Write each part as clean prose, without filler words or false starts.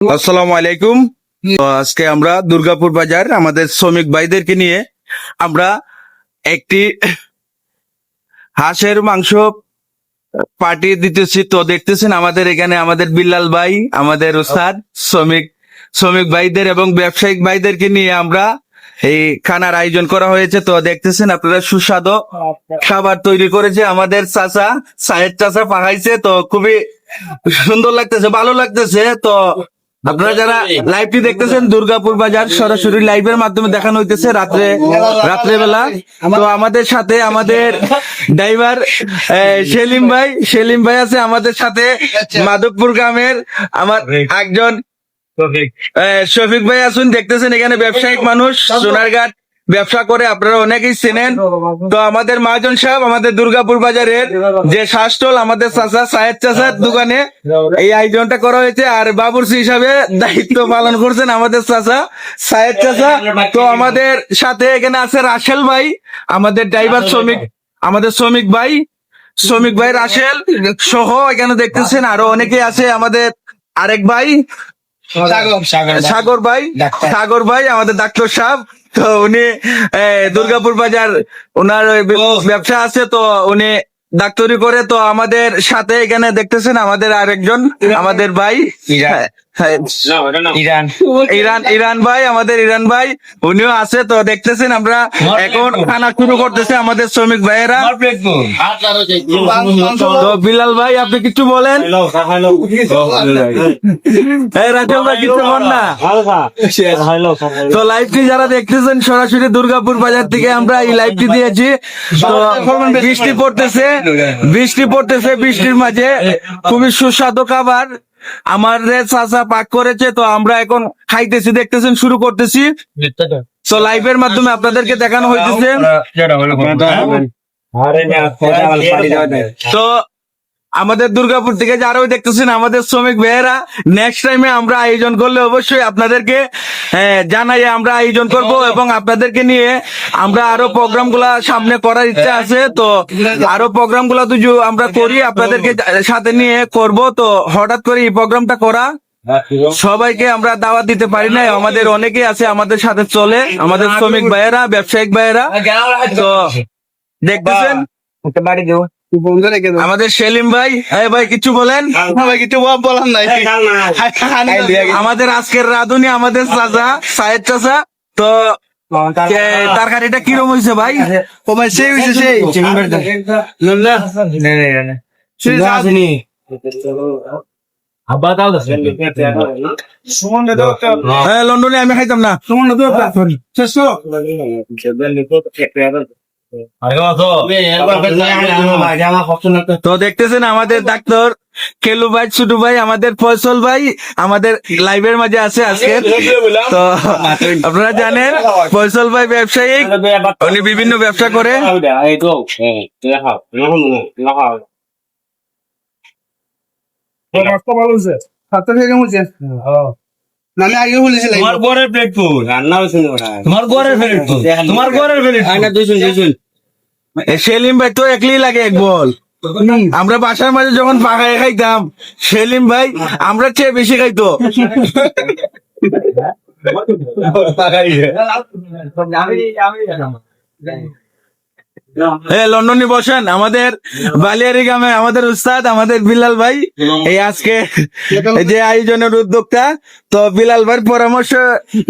আসসালামু আলাইকুম। তো আজকে আমরা দুর্গাপুর বাজার আমাদের শ্রমিক ভাইদেরকে নিয়ে আমরা একটি হাঁসের মাংস পার্টি দিতেছি। তো দেখতেছেন আমাদের এখানে আমাদের বিল্লাল ভাই, আমাদের উস্তাদ, শ্রমিক শ্রমিক ভাইদের এবং ব্যবসায়িক ভাইদেরকে নিয়ে আমরা এই খানার আয়োজন করা হয়েছে। তো দেখতেছেন আপনারা সুস্বাদু খাবার তৈরি করেছে আমাদের চাচা, সাহেব চাচা পাঠাইছে। তো খুবই সুন্দর লাগতেছে, ভালো লাগতেছে। তো আপনারা যারা লাইভটি দেখতেছেন দুর্গাপুর বাজার সরাসরি লাইভের মাধ্যমে দেখানো হইতেছে রাত্রেবেলা। তো আমাদের সাথে আমাদের ড্রাইভার সেলিম ভাই আছে আমাদের সাথে। মাধবপুর গ্রামের আমার একজন শফিক ভাই আসুন, দেখতেছেন এখানে ব্যবসায়িক মানুষ, সোনারঘাট ব্যবসা করে, আপনারা অনেকেই চেনেন। তো আমাদের মহাজন সাহেব আমাদের দুর্গাপুর বাজারের যে শাসটল আমাদের চাচা সাহেব চাচার দোকানে এই আয়োজনটা করা হয়েছে। আর বাবুর্চি হিসাবে দায়িত্ব পালন করছেন আমাদের চাচা সাহেব চাচা। তো আমাদের সাথে এখানে আছে রাসেল ভাই, আমাদের ড্রাইভার আমাদের শ্রমিক ভাই রাসেল সহ এখানে দেখতেছেন আরো অনেকে আছে। আমাদের আরেক ভাই সাগর ভাই আমাদের ডাক্তার সাহেব। তো উনি দুর্গাপুর বাজার ওনার ব্যবসা আছে, তো উনি ডাক্তারি করে। তো আমাদের সাথে এখানে দেখতেছেন আমাদের আরেকজন আমাদের ভাই ইরান ভাই, আমাদের ইরান ভাই উনিও আছে। তো দেখতেছেন আমরা এখন খানা শুরু করতেছে আমাদের শ্রমিক ভাইয়েরা। তো বিলাল ভাই আপনি কিছু বলেন। রাজল ভাই কিছু বল না। তো লাইভটি যারা দেখতেছেন সরাসরি দুর্গাপুর বাজার থেকে আমরা এই লাইভটি দিয়েছি। তো বৃষ্টি পড়তেছে, বৃষ্টির মাঝে খুবই সুস্বাদু খাবার আমাদের চাচা পাক করেছে। তো আমরা এখন খাইতেছি, দেখতেছেন, শুরু করতেছি। তো লাইভের মাধ্যমে আপনাদেরকে দেখানো হইতেছে। তো আমাদের দুর্গাপুর থেকে যারাও দেখতেছেন আমাদের শ্রমিক ভাইয়েরা, নেক্সট টাইমে আমরা আয়োজন করলে অবশ্যই আপনাদেরকে জানাই আমরা আয়োজন করব এবং আপনাদেরকে নিয়ে আমরা আরো প্রোগ্রাম গুলা সামনে করার ইচ্ছা আছে। তো আরো প্রোগ্রাম গুলা তো আমরা করি, আপনাদেরকে সাথে নিয়ে করব। তো হঠাৎ করে এই প্রোগ্রামটা করা, সবাইকে আমরা দাওয়াত দিতে পারি না। আমাদের অনেকেই আছে আমাদের সাথে চলে, আমাদের শ্রমিক ভাইয়েরা, ব্যবসায়িক ভাইয়েরা। তো দেখতেছেন আমাদের সেলিম ভাই, ভাই কিছু বলেন। ভাই কিছু বলার নাই। আমাদের আজকের রাঁধুনি আমাদের চাচা সাহেব চাচা। তো তরকারিটা কিরম হয়েছে ভাই? সেই হয়েছে লন্ডনে আমি খাইতাম না। তো দেখতেছেন আমাদের ডাক্তার কেলু ভাই, ছোটু ভাই, আমাদের ফয়সল ভাই আমাদের লাইভের মাঝে আছে আজকে। তো আপনারা জানেন ফয়সল ভাই ব্যবসায়িক, উনি বিভিন্ন ব্যবসা করে। আমি আগে বলেছিলাম তোমার ঘরের প্লেট ফুল রান্না হয়েছে, তোমার ঘরের প্লেট ফুল, তোমার ঘরের প্লেট ফুল। সেলিম ভাই তো একলি লাগে এক বল। আমরা বাসার মাঝে যখন পাকায় খাইতাম, সেলিম ভাই আমরা চেয়ে বেশি খাইতো। লন্ডনে বসেন আমাদের বালিয়ারি গ্রামে আমাদের উস্তাদ আমাদের বিলাল ভাই এই আজকে যে আয়োজনের উদ্যোক্তা। তো বিলাল ভাইয়ের পরামর্শ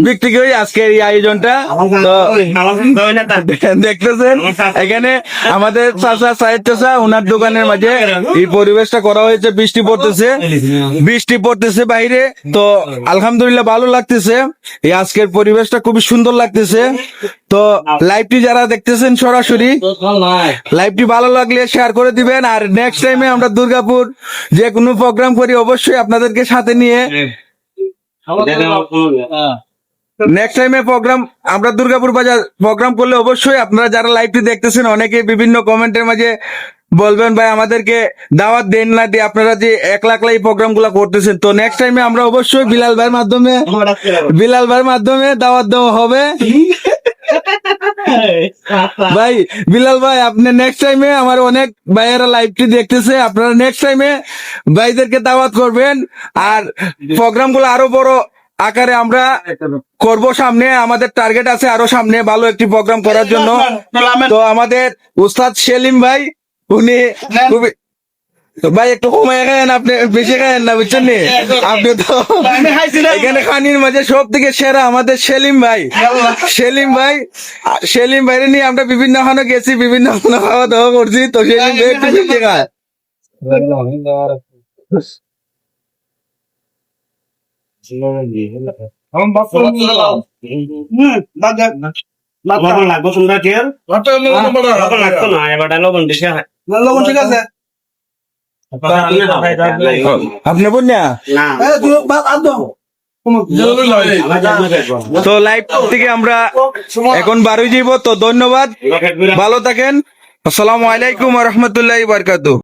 ভিত্তি করে আজকে এই আয়োজনটা। তো দেখতেছেন এখানে আমাদের চাচা সাহেব চাচা ওনার দোকানের মাঝে এই পরিবেশটা করা হয়েছে। বৃষ্টি পড়তেছে বাইরে। তো আলহামদুলিল্লাহ ভালো লাগতেছে, এই আজকের পরিবেশটা খুবই সুন্দর লাগতেছে। তো লাইভটি যারা দেখতেছেন সরাসরি, লাইভটি ভালো লাগলে শেয়ার করে দিবেন। আর নেক্সট টাইমে আমরা দুর্গাপুর যে কোনো প্রোগ্রাম করি অবশ্যই আপনাদেরকে সাথে নিয়ে নেক্সট টাইমে আমরা দুর্গাপুর বাজার প্রোগ্রাম করলে অবশ্যই আপনারা যারা লাইভটি দেখতেছেন অনেকে বিভিন্ন কমেন্টের মাঝে বলবেন ভাই আমাদেরকে দাওয়াত দেন না, দিয়ে আপনারা যে একলা এই প্রোগ্রাম গুলা করতেছেন। তো নেক্সট টাইমে আমরা অবশ্যই বিলাল ভাইয়ের মাধ্যমে দাওয়াত দেওয়া হবে। ভাই বিলাল ভাই, আপনি নেক্সট টাইমে আমার অনেক ভাইয়েরা লাইভটি দেখতেছে, আপনারা নেক্সট টাইমে ভাইদেরকে দাওয়াত করবেন, আর প্রোগ্রাম গুলো আরো বড় আকারে আমরা করব সামনে। আমাদের টার্গেট আছে আরো সামনে ভালো একটি প্রোগ্রাম করার জন্য। তো আমাদের উস্তাদ সেলিম ভাই, উনি খুবই, তো ভাই একটু কমায় খায়েন, আপনি বেশি খায়েন না, বুঝছেন নি? আপনি তো এখানে খানির মাঝে সব থেকে সেরা আমাদের সেলিম ভাই। সেলিম ভাইরে নিয়ে আমরা বিভিন্ন খানে গেছি, বিভিন্ন খানে খাওয়া দাওয়া করছি। তো সেলিম ভাই একটু বেশি খায়। আপনি বন্যা তো লাইভ থেকে আমরা এখন বারোই যাব। তো ধন্যবাদ, ভালো থাকেন, আসসালামু আলাইকুম ওয়া রাহমাতুল্লাহি ওয়া বারাকাতুহু।